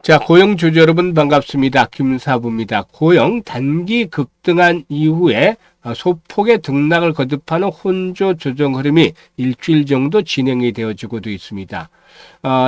자, 고용주주 여러분 반갑습니다. 김사부입니다. 고용 단기 급등한 이후에 소폭의 등락을 거듭하는 혼조 조정 흐름이 일주일 정도 진행이 되어지고도 있습니다.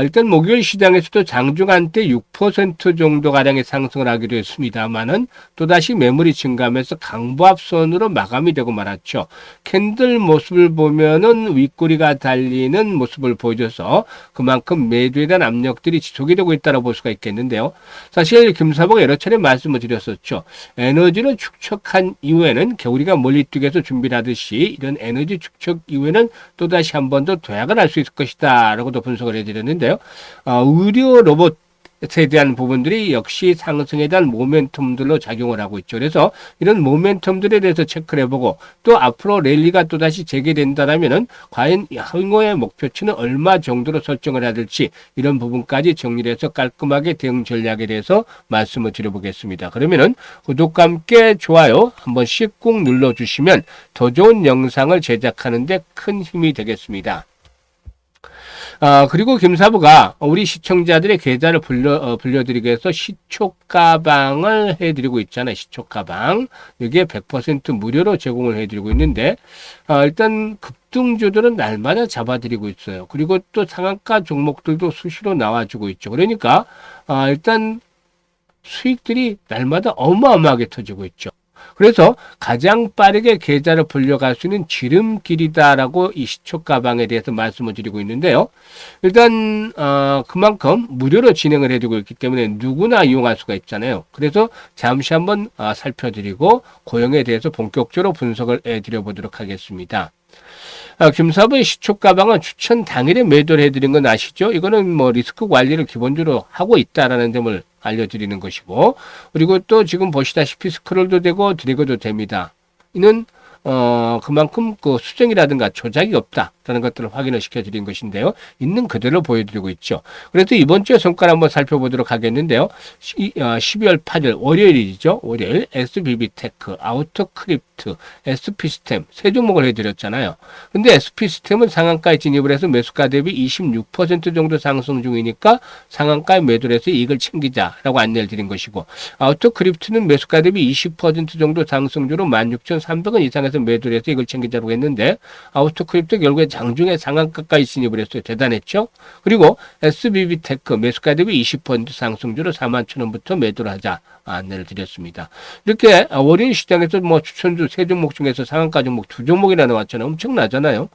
일단 목요일 시장에서도 장중한 때 6% 정도가량의 상승을 하기로 했습니다만은 또다시 매물이 증가하면서 강보합선으로 마감이 되고 말았죠. 캔들 모습을 보면은 윗꼬리가 달리는 모습을 보여줘서 그만큼 매도에 대한 압력들이 지속이 되고 있다고 볼 수가 있겠는데요. 사실 김사부가 여러 차례 말씀을 드렸었죠. 에너지를 축적한 이후에는 개구리가 멀리 뛰기 위해서 준비를 하듯이 이런 에너지 축적 이후에는 또다시 한 번 더 도약을 할 수 있을 것이다 라고도 분석을 해드렸는데요. 의료 로봇에 대한 부분들이 역시 상승에 대한 모멘텀들로 작용을 하고 있죠. 그래서 이런 모멘텀들에 대해서 체크를 해보고 또 앞으로 랠리가 또다시 재개된다면은 과연 향후의 목표치는 얼마 정도로 설정을 해야 될지 이런 부분까지 정리를 해서 깔끔하게 대응 전략에 대해서 말씀을 드려보겠습니다. 그러면은 구독과 함께 좋아요 한 번씩 꾹 눌러주시면 더 좋은 영상을 제작하는 데 큰 힘이 되겠습니다. 그리고 김사부가 우리 시청자들의 계좌를 불려드리기 위해서 시초가방을 해드리고 있잖아요. 시초가방. 여기에 100% 무료로 제공을 해드리고 있는데, 일단 급등주들은 날마다 잡아드리고 있어요. 그리고 또 상한가 종목들도 수시로 나와주고 있죠. 그러니까, 일단 수익들이 날마다 어마어마하게 터지고 있죠. 그래서 가장 빠르게 계좌를 불려갈 수 있는 지름길이다라고 이 시초가방에 대해서 말씀을 드리고 있는데요. 일단 그만큼 무료로 진행을 해주고 있기 때문에 누구나 이용할 수가 있잖아요. 그래서 잠시 한번 살펴드리고 고용에 대해서 본격적으로 분석을 해드려 보도록 하겠습니다. 김사부의 시초가방은 추천 당일에 매도를 해드린 건 아시죠? 이거는 뭐 리스크 관리를 기본적으로 하고 있다라는 점을 알려드리는 것이고, 그리고 또 지금 보시다시피 스크롤도 되고 드래그도 됩니다. 이는 그만큼 그 수정이라든가 조작이 없다라는 것들을 확인을 시켜드린 것인데요. 있는 그대로 보여드리고 있죠. 그래서 이번 주에 성과를 한번 살펴보도록 하겠는데요. 12월 8일 월요일이죠. 월요일 SBB테크, 아우터크립트, SP시스템 세 종목을 해드렸잖아요. 근데 SP시스템은 상한가에 진입을 해서 매수가 대비 26% 정도 상승 중이니까 상한가에 매도를 해서 이익을 챙기자라고 안내를 드린 것이고, 아우터크립트는 매수가 대비 20% 정도 상승 주로 16,300원 이상에서 매도를 해서 이걸 챙기자고 했는데, 아우터크립트 결국에 장중에 상한가까지 진입을 했어요. 대단했죠? 그리고 SBB테크 매수가 대비 20% 상승주로 41,000원부터 매도를 하자 안내를 드렸습니다. 이렇게 월요일 시장에서 뭐 추천주 세 종목 중에서 상한가 종목 두 종목이나 나왔잖아요. 엄청나잖아요.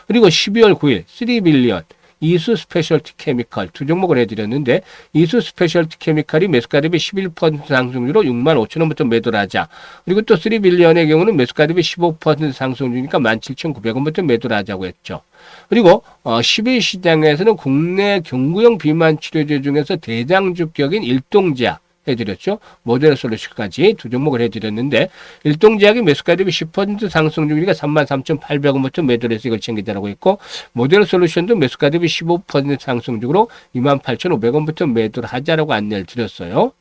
그리고 12월 9일 3빌리언 이수 스페셜티 케미컬 두 종목을 해드렸는데, 이수 스페셜티 케미컬이 매수가 대비 11% 상승주로 65,000원부터 매도를 하자. 그리고 또 3빌리언의 경우는 매수가 대비 15% 상승주니까 17,900원부터 매도를 하자고 했죠. 그리고 10일 시장에서는 국내 경구용 비만 치료제 중에서 대장주격인 일동제약 해드렸죠. 모델 솔루션까지 두 종목을 해드렸는데, 일동제약이 매수가 대비 10% 상승 중이니까 33,800원부터 매도를 해서 이걸 챙기자라고 했고, 모델 솔루션도 매수가 대비 15% 상승 중으로 28,500원부터 매도를 하자라고 안내를 드렸어요.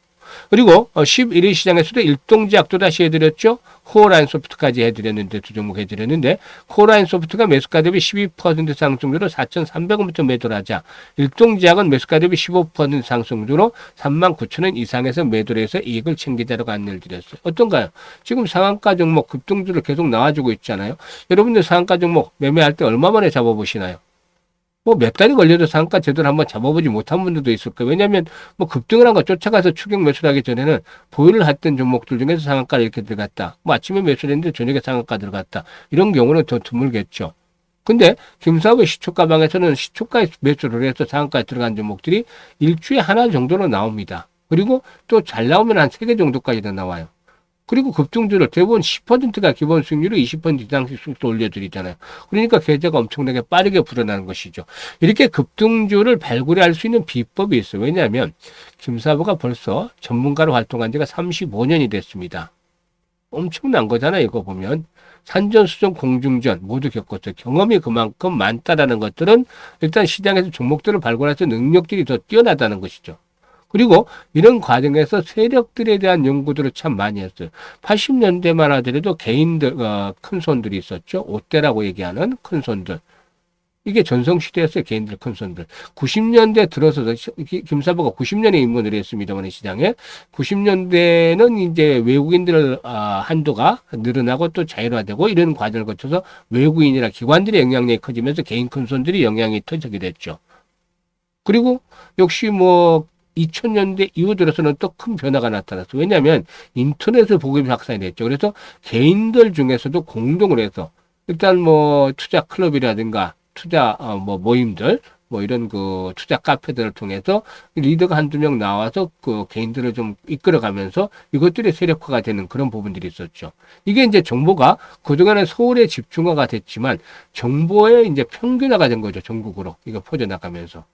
그리고 11일 시장에서도 일동제약도 다시 해드렸죠. 코어라인 소프트까지 해드렸는데 두 종목 해드렸는데, 코어라인 소프트가 매수가 대비 12% 상승주로 4,300원부터 매도를 하자. 일동제약은 매수가 대비 15% 상승주로 39,000원 이상에서 매도를 해서 이익을 챙기자라고 안내를 드렸어요. 어떤가요? 지금 상한가 종목 급등주를 계속 나와주고 있잖아요. 여러분들 상한가 종목 매매할 때 얼마 만에 잡아보시나요? 뭐 몇 달이 걸려도 상한가 제대로 한번 잡아보지 못한 분들도 있을 거예요. 왜냐하면 뭐 급등을 한 거 쫓아가서 추격 매수를 하기 전에는 보유를 했던 종목들 중에서 상한가를 이렇게 들어갔다. 뭐 아침에 매수를 했는데 저녁에 상한가 들어갔다. 이런 경우는 더 드물겠죠. 근데 김사부의 시초가방에서는 시초가에 매수를 해서 상한가에 들어간 종목들이 일주에 하나 정도로 나옵니다. 그리고 또 잘 나오면 한 3개 정도까지도 나와요. 그리고 급등주를 대부분 10%가 기본 수익률로 20% 이상씩 수익도 올려드리잖아요. 그러니까 계좌가 엄청나게 빠르게 불어나는 것이죠. 이렇게 급등주를 발굴할 수 있는 비법이 있어요. 왜냐하면 김사부가 벌써 전문가로 활동한 지가 35년이 됐습니다. 엄청난 거잖아요. 이거 보면. 산전수전, 공중전 모두 겪었어요. 경험이 그만큼 많다라는 것들은 일단 시장에서 종목들을 발굴해서 능력들이 더 뛰어나다는 것이죠. 그리고 이런 과정에서 세력들에 대한 연구들을 참 많이 했어요. 80년대만 하더라도 개인들, 큰 손들이 있었죠. 5대라고 얘기하는 큰 손들. 이게 전성시대였어요. 개인들 큰 손들. 90년대 들어서도 김사부가 90년에 입문을 했습니다만 시장에 90년대는 이제 외국인들 한도가 늘어나고 또 자율화되고 이런 과정을 거쳐서 외국인이나 기관들의 영향력이 커지면서 개인 큰 손들이 영향이 터지게 됐죠. 그리고 역시 뭐 2000년대 이후 들어서는 또 큰 변화가 나타났어. 왜냐하면 인터넷의 보급이 확산이 됐죠. 그래서 개인들 중에서도 공동으로 해서 일단 뭐 투자 클럽이라든가 투자 뭐 모임들 뭐 이런 그 투자 카페들을 통해서 리더가 한두 명 나와서 그 개인들을 좀 이끌어가면서 이것들이 세력화가 되는 그런 부분들이 있었죠. 이게 이제 정보가 그동안에 서울에 집중화가 됐지만 정보의 이제 평균화가 된 거죠. 전국으로 이거 퍼져나가면서.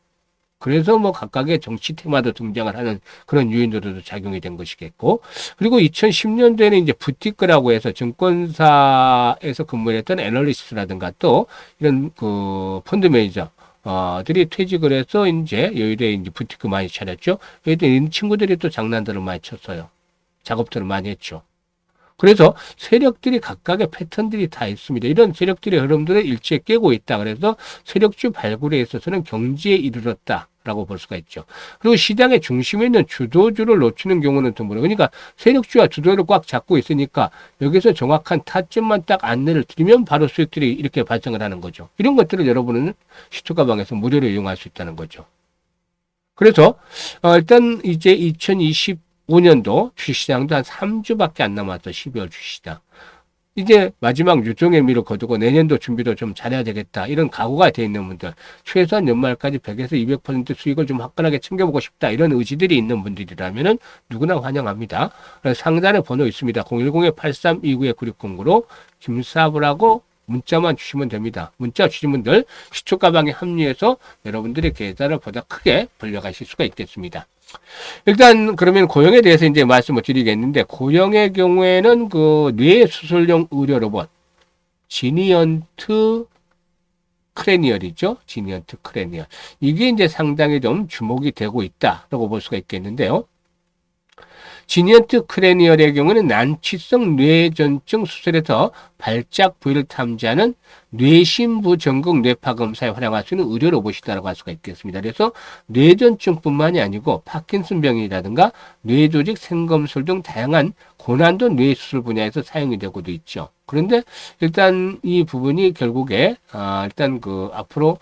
그래서 뭐 각각의 정치 테마도 등장을 하는 그런 요인으로도 작용이 된 것이겠고, 그리고 2010년대에는 이제 부티크라고 해서 증권사에서 근무했던 애널리스트라든가 또 이런 그 펀드 매니저 들이 퇴직을 해서 이제 여의도에 이제 부티크 많이 차렸죠. 여의도 이 친구들이 또 장난들을 많이 쳤어요. 작업들을 많이 했죠. 그래서 세력들이 각각의 패턴들이 다 있습니다. 이런 세력들의 흐름들을 일치에 깨고 있다. 그래서 세력주 발굴에 있어서는 경지에 이르렀다라고 볼 수가 있죠. 그리고 시장의 중심에 있는 주도주를 놓치는 경우는 드물어요. 그러니까 세력주와 주도를 꽉 잡고 있으니까 여기서 정확한 타점만 딱 안내를 드리면 바로 수익들이 이렇게 발생을 하는 거죠. 이런 것들을 여러분은 시초가방에서 무료로 이용할 수 있다는 거죠. 그래서 일단 이제 2025년도 주식시장도 한 3주밖에 안 남았어. 12월 주식시장. 이제 마지막 유종의 미를 거두고 내년도 준비도 좀 잘해야 되겠다. 이런 각오가 돼 있는 분들. 최소한 연말까지 100에서 200% 수익을 좀 화끈하게 챙겨보고 싶다. 이런 의지들이 있는 분들이라면은 누구나 환영합니다. 상단에 번호 있습니다. 010-8329-9609로 김사부라고 문자만 주시면 됩니다. 문자 주신 분들 시초가방에 합류해서 여러분들의 계좌를 보다 크게 벌려가실 수가 있겠습니다. 일단 그러면 고용에 대해서 이제 말씀을 드리겠는데, 고용의 경우에는 그 뇌수술용 의료 로봇 지니언트 크레니얼이죠. 지니언트 크레니얼. 이게 이제 상당히 좀 주목이 되고 있다라고 볼 수가 있겠는데요. 지니언트 크레니얼의 경우는 난치성 뇌전증 수술에서 발작 부위를 탐지하는 뇌신부 전극 뇌파 검사에 활용할 수 있는 의료 로봇이다라고 할 수가 있겠습니다. 그래서 뇌전증뿐만이 아니고 파킨슨병이라든가 뇌조직 생검술 등 다양한 고난도 뇌수술 분야에서 사용이 되고도 있죠. 그런데 일단 이 부분이 결국에 일단 그 앞으로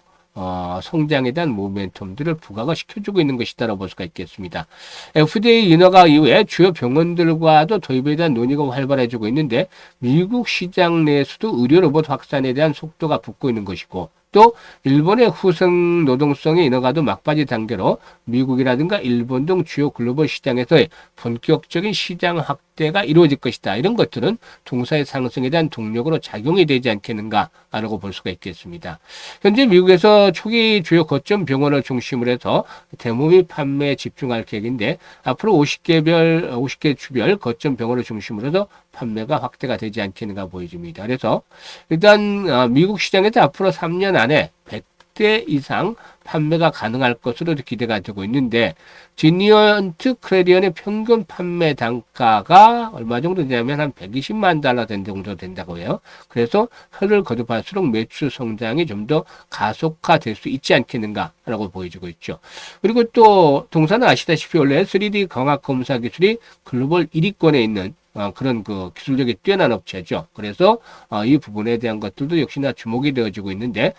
성장에 대한 모멘텀들을 부각을 시켜주고 있는 것이다라고 볼 수가 있겠습니다. FDA 인허가 이후에 주요 병원들과도 도입에 대한 논의가 활발해지고 있는데, 미국 시장 내에서도 의료 로봇 확산에 대한 속도가 붙고 있는 것이고, 또 일본의 후생 노동성의 인허가도 막바지 단계로 미국이라든가 일본 등 주요 글로벌 시장에서의 본격적인 시장 확대가 이루어질 것이다. 이런 것들은 동사의 상승에 대한 동력으로 작용이 되지 않겠는가라고 볼 수가 있겠습니다. 현재 미국에서 초기 주요 거점 병원을 중심으로 해서 대모미 판매에 집중할 계획인데, 앞으로 50개 주별 거점 병원을 중심으로 해서 판매가 확대가 되지 않겠는가 보여집니다. 그래서 일단 미국 시장에서 앞으로 3년 안에 100대 이상 판매가 가능할 것으로 기대가 되고 있는데, 지니언트 크레리언의 평균 판매 단가가 얼마 정도 되냐면 한 120만 달러 정도 된다고 해요. 그래서 혀를 거듭할수록 매출 성장이 좀 더 가속화될 수 있지 않겠는가라고 보여지고 있죠. 그리고 또 동사는 아시다시피 원래 3D 광학 검사 기술이 글로벌 1위권에 있는 그런 그 기술력이 뛰어난 업체죠. 그래서 이 부분에 대한 것들도 역시나 주목이 되어지고 있는데,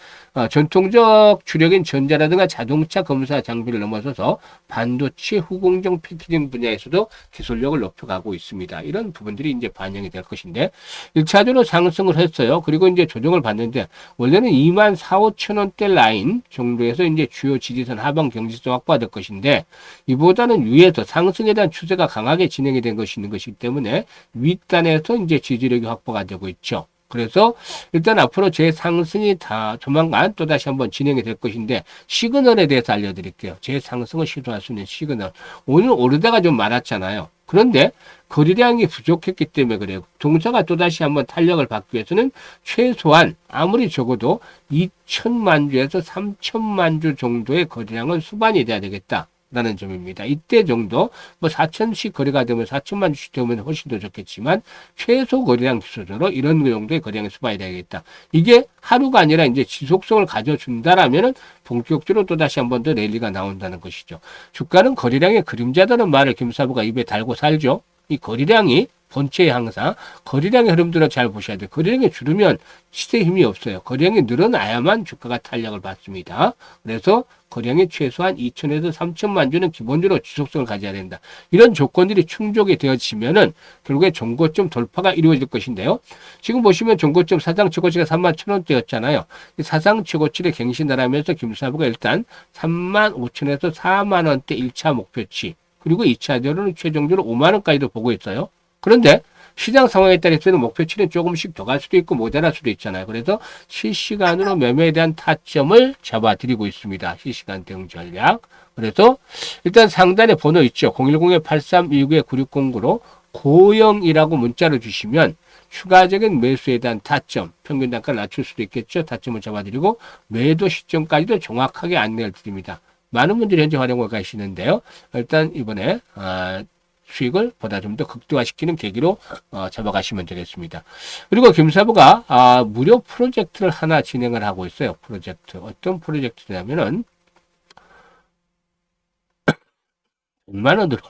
전통적 주력인 전자라든가 자동차 검사 장비를 넘어서서 반도체 후공정 패키징 분야에서도 기술력을 높여가고 있습니다. 이런 부분들이 이제 반영이 될 것인데, 1차적으로 상승을 했어요. 그리고 이제 조정을 받는데, 원래는 24,5천원대 라인 정도에서 이제 주요 지지선 하방 경직성 확보가 될 것인데, 이보다는 위에서 상승에 대한 추세가 강하게 진행이 된 것이 있는 것이기 때문에 윗단에서 이제 지지력이 확보가 되고 있죠. 그래서 일단 앞으로 제 상승이 다 조만간 또다시 한번 진행이 될 것인데, 시그널에 대해서 알려드릴게요. 제 상승을 시도할 수 있는 시그널. 오늘 오르다가 좀 많았잖아요. 그런데 거래량이 부족했기 때문에 그래요. 동사가 또다시 한번 탄력을 받기 위해서는 최소한 아무리 적어도 2천만 주에서 3천만 주 정도의 거래량은 수반이 돼야 되겠다. 라는 점입니다. 이때 정도 뭐 4천씩 거래가 되면 4천만 주씩 되면 훨씬 더 좋겠지만 최소 거래량 기준으로 이런 정도의 거래량을 수봐야 되겠다. 이게 하루가 아니라 이제 지속성을 가져준다라면은 본격적으로 또 다시 한 번 더 랠리가 나온다는 것이죠. 주가는 거래량의 그림자다는 말을 김사부가 입에 달고 살죠. 이 거래량이 본체에 항상 거래량의 흐름들을 잘 보셔야 돼요. 거래량이 줄으면 시세에 힘이 없어요. 거래량이 늘어나야만 주가가 탄력을 받습니다. 그래서 거래량이 최소한 2천에서 3천만 주는 기본적으로 지속성을 가져야 된다. 이런 조건들이 충족이 되어지면은 결국에 종고점 돌파가 이루어질 것인데요. 지금 보시면 종고점 사상 최고치가 3만 1,000원대였잖아요. 사상 최고치를 갱신을 하면서 김사부가 일단 3만 5천에서 4만 원대 1차 목표치, 그리고 2차적으로는 최종적으로 5만 원까지도 보고 있어요. 그런데 시장 상황에 따라서는 목표치는 조금씩 더 갈 수도 있고 모자랄 수도 있잖아요. 그래서 실시간으로 매매에 대한 타점을 잡아드리고 있습니다. 실시간 대응 전략. 그래서 일단 상단에 번호 있죠. 010-8329-9609로 고영이라고 문자를 주시면 추가적인 매수에 대한 타점, 평균 단가를 낮출 수도 있겠죠. 타점을 잡아드리고 매도 시점까지도 정확하게 안내를 드립니다. 많은 분들이 현재 활용을 가시는데요. 일단 이번에 수익을 보다 좀 더 극대화시키는 계기로 잡아가시면 되겠습니다. 그리고 김사부가 무료 프로젝트를 하나 진행을 하고 있어요. 프로젝트. 어떤 프로젝트냐면은 100만 원으로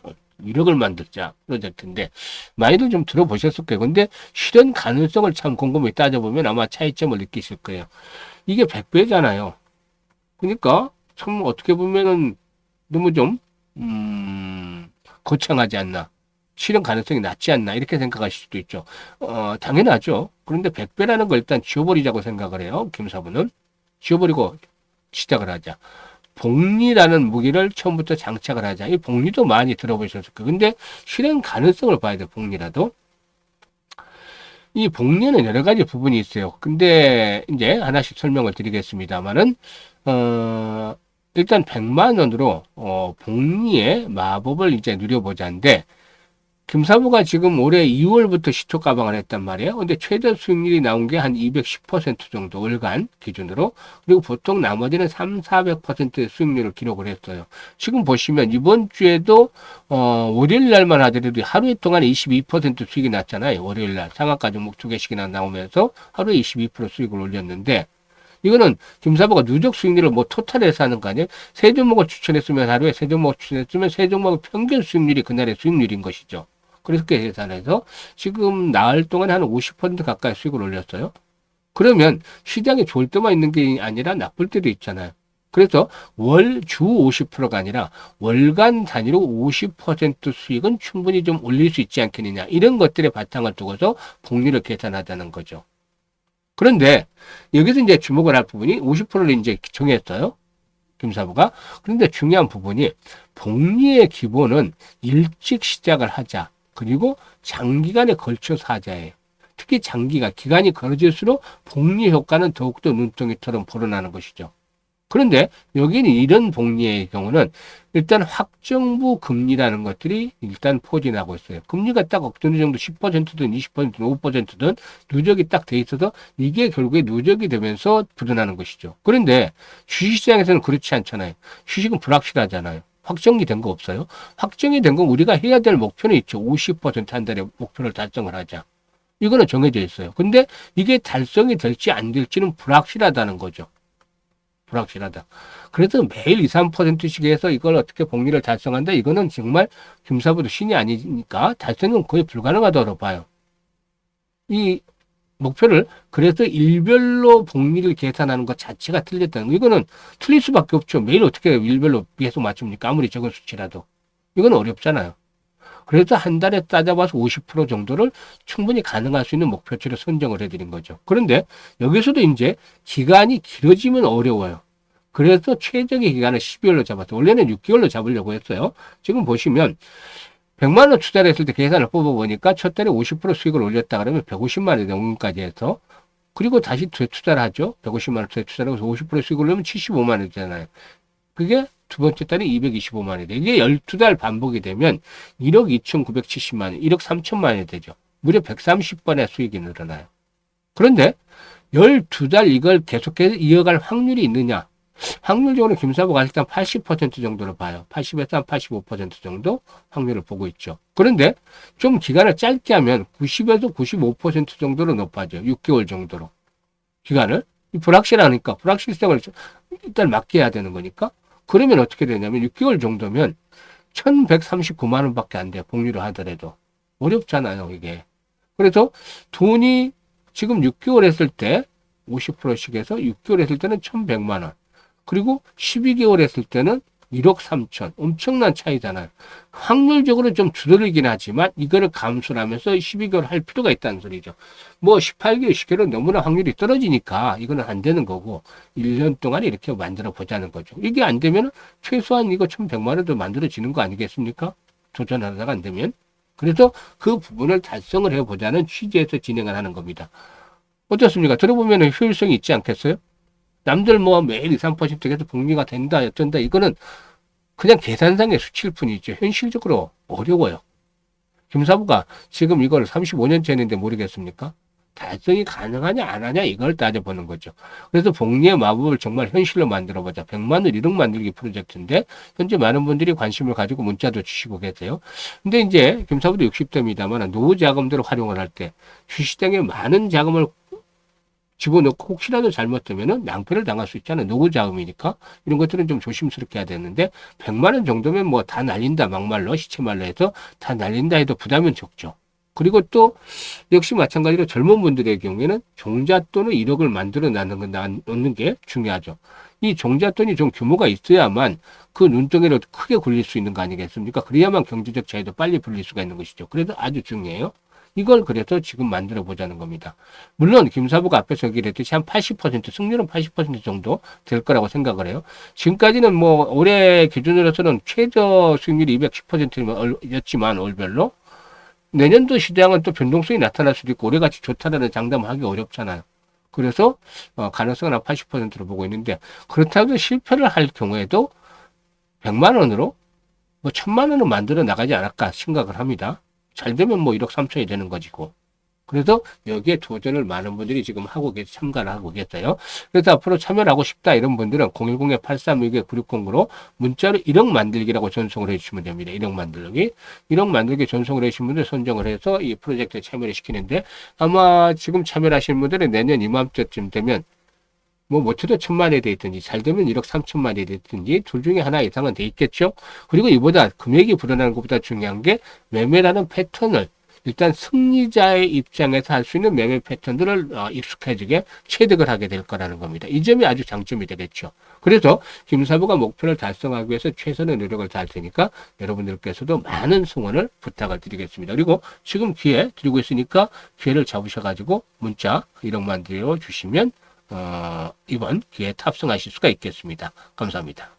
1억을 만들자 프로젝트인데 많이들 좀 들어보셨을 거예요. 근데 실현 가능성을 참 곰곰이 따져보면 아마 차이점을 느끼실 거예요. 이게 100배잖아요. 그러니까 참 어떻게 보면은 너무 좀 거창하지 않나, 실현 가능성이 낮지 않나 이렇게 생각하실 수도 있죠. 당연하죠. 그런데 100배라는 걸 일단 지워버리자고 생각을 해요. 김사부는 지워버리고 시작을 하자. 복리라는 무기를 처음부터 장착을 하자. 이 복리도 많이 들어보셨을 거예요. 근데 실현 가능성을 봐야 돼요. 복리라도. 이 복리는 여러 가지 부분이 있어요. 근데 이제 하나씩 설명을 드리겠습니다만은 일단 100만 원으로 복리의 마법을 이제 누려보자인데, 김사부가 지금 올해 2월부터 시초 가방을 했단 말이에요. 근데 최대 수익률이 나온 게 한 210% 정도 월간 기준으로. 그리고 보통 나머지는 3, 400%의 수익률을 기록을 했어요. 지금 보시면 이번 주에도 월요일 날만 하더라도 하루 동안 22% 수익이 났잖아요. 월요일 날 상한가 종목 2개씩이나 나오면서 하루에 22% 수익을 올렸는데, 이거는 김사부가 누적 수익률을 뭐 토탈해서 하는 거 아니에요? 세 종목을 추천했으면 하루에 세 종목을 추천했으면 세 종목의 평균 수익률이 그날의 수익률인 것이죠. 그렇게 계산해서 지금 나흘 동안 한 50% 가까이 수익을 올렸어요. 그러면 시장이 좋을 때만 있는 게 아니라 나쁠 때도 있잖아요. 그래서 주 50%가 아니라 월간 단위로 50% 수익은 충분히 좀 올릴 수 있지 않겠느냐. 이런 것들의 바탕을 두고서 복리를 계산하자는 거죠. 그런데 여기서 이제 주목을 할 부분이 50%를 이제 정했어요. 김사부가. 그런데 중요한 부분이 복리의 기본은 일찍 시작을 하자. 그리고 장기간에 걸쳐서 하자예요. 특히 기간이 걸어질수록 복리 효과는 더욱더 눈덩이처럼 불어나는 것이죠. 그런데 여기는 이런 복리의 경우는 일단 확정부 금리라는 것들이 일단 포진하고 있어요. 금리가 딱 어느 정도 10%든 20%든 5%든 누적이 딱 돼 있어서 이게 결국에 누적이 되면서 불어나는 것이죠. 그런데 주식시장에서는 그렇지 않잖아요. 주식은 불확실하잖아요. 확정이 된 거 없어요. 확정이 된 건 우리가 해야 될 목표는 있죠. 50% 한 달에 목표를 달성을 하자. 이거는 정해져 있어요. 근데 이게 달성이 될지 안 될지는 불확실하다는 거죠. 불확실하다. 그래서 매일 2, 3%씩 해서 이걸 어떻게 복리를 달성한다? 이거는 정말 김사부도 신이 아니니까 달성은 거의 불가능하다고 봐요. 이 목표를 그래서 일별로 복리를 계산하는 것 자체가 틀렸다는 거. 이거는 틀릴 수밖에 없죠. 매일 어떻게 일별로 계속 맞춥니까? 아무리 적은 수치라도. 이건 어렵잖아요. 그래서 한 달에 따져봐서 50% 정도를 충분히 가능할 수 있는 목표치를 선정을 해드린 거죠. 그런데 여기서도 이제 기간이 길어지면 어려워요. 그래서 최적의 기간을 12월로 잡았어요. 원래는 6개월로 잡으려고 했어요. 지금 보시면 100만 원 투자를 했을 때 계산을 뽑아보니까 첫 달에 50% 수익을 올렸다 그러면 150만 원 넘음까지 해서, 그리고 다시 되투자를 하죠. 150만 원 되투자를 해서 50% 수익을 올리면 75만 원이잖아요. 그게 두 번째 달에 225만 원이 돼. 이게 12달 반복이 되면 1억 2,970만 원, 1억 3천만 원이 되죠. 무려 130번의 수익이 늘어나요. 그런데 12달 이걸 계속해서 이어갈 확률이 있느냐? 확률적으로 김사부가 일단 80% 정도로 봐요. 80에서 한 85% 정도 확률을 보고 있죠. 그런데 좀 기간을 짧게 하면 90에서 95% 정도로 높아져요. 6개월 정도로. 기간을. 불확실하니까, 불확실성을 일단 맡겨야 되는 거니까. 그러면 어떻게 되냐면 6개월 정도면 1139만 원밖에 안 돼요. 복리로 하더라도. 어렵잖아요, 이게. 그래서 돈이 지금 6개월 했을 때 50%씩 해서 6개월 했을 때는 1100만 원. 그리고 12개월 했을 때는 1억 3천. 엄청난 차이잖아요. 확률적으로 좀 두드러지긴 하지만 이거를 감수를 하면서 12개월 할 필요가 있다는 소리죠. 뭐 18개월, 10개월은 너무나 확률이 떨어지니까 이거는 안 되는 거고 1년 동안 이렇게 만들어 보자는 거죠. 이게 안 되면 최소한 이거 1100만 원도 만들어지는 거 아니겠습니까? 도전하다가 안 되면. 그래서 그 부분을 달성을 해보자는 취지에서 진행을 하는 겁니다. 어떻습니까? 들어보면 효율성이 있지 않겠어요? 남들 뭐 매일 2, 3% 계속 복리가 된다, 어쩐다. 이거는 그냥 계산상의 수치일 뿐이죠. 현실적으로 어려워요. 김사부가 지금 이걸 35년째 했는데 모르겠습니까? 달성이 가능하냐, 안 하냐, 이걸 따져보는 거죠. 그래서 복리의 마법을 정말 현실로 만들어보자. 100만 원 1억 만들기 프로젝트인데, 현재 많은 분들이 관심을 가지고 문자도 주시고 계세요. 근데 이제 김사부도 60대입니다만, 노후 자금들을 활용을 할 때, 주식시장에 많은 자금을 집어넣고 혹시라도 잘못되면은 낭패를 당할 수 있잖아요. 노후 자금이니까. 이런 것들은 좀 조심스럽게 해야 되는데 100만 원 정도면 뭐 다 날린다 막말로 시체말로 해서 다 날린다 해도 부담은 적죠. 그리고 또 역시 마찬가지로 젊은 분들의 경우에는 종잣돈을 1억을 만들어 놓는 게 중요하죠. 이 종잣돈이 좀 규모가 있어야만 그 눈덩이를 크게 굴릴 수 있는 거 아니겠습니까? 그래야만 경제적 자유도 빨리 불릴 수가 있는 것이죠. 그래서 아주 중요해요. 이걸 그래서 지금 만들어 보자는 겁니다. 물론 김사부가 앞에서 얘기를 했듯이 한 80%, 승률은 80% 정도 될 거라고 생각을 해요. 지금까지는 뭐 올해 기준으로서는 최저 수익률이 210%였지만 월별로 내년도 시장은 또 변동성이 나타날 수도 있고 올해같이 좋다라는 장담을 하기 어렵잖아요. 그래서 가능성은 한 80%로 보고 있는데 그렇다고 실패를 할 경우에도 100만 원으로 뭐 1000만 원은 만들어 나가지 않을까 생각을 합니다. 잘 되면 뭐 1억 3천이 되는 거지고. 그래서 여기에 도전을 많은 분들이 지금 참가를 하고 계세요. 그래서 앞으로 참여를 하고 싶다 이런 분들은 010-8362-9609로 문자로 1억 만들기라고 전송을 해주시면 됩니다. 1억 만들기. 1억 만들기 전송을 해주신 분들 선정을 해서 이 프로젝트에 참여를 시키는데 아마 지금 참여를 하시는 분들은 내년 이맘때쯤 되면 뭐 못해도 1000만이 돼 있든지 잘 되면 1억 3천만이 돼 있든지 둘 중에 하나 이상은 돼 있겠죠. 그리고 이보다 금액이 불어나는 것보다 중요한 게 매매라는 패턴을 일단 승리자의 입장에서 할 수 있는 매매 패턴들을 익숙해지게 체득을 하게 될 거라는 겁니다. 이 점이 아주 장점이 되겠죠. 그래서 김사부가 목표를 달성하기 위해서 최선의 노력을 다할 테니까 여러분들께서도 많은 성원을 부탁을 드리겠습니다. 그리고 지금 기회 드리고 있으니까 기회를 잡으셔가지고 문자 1억만 들여 주시면 이번 기회에 탑승하실 수가 있겠습니다. 감사합니다.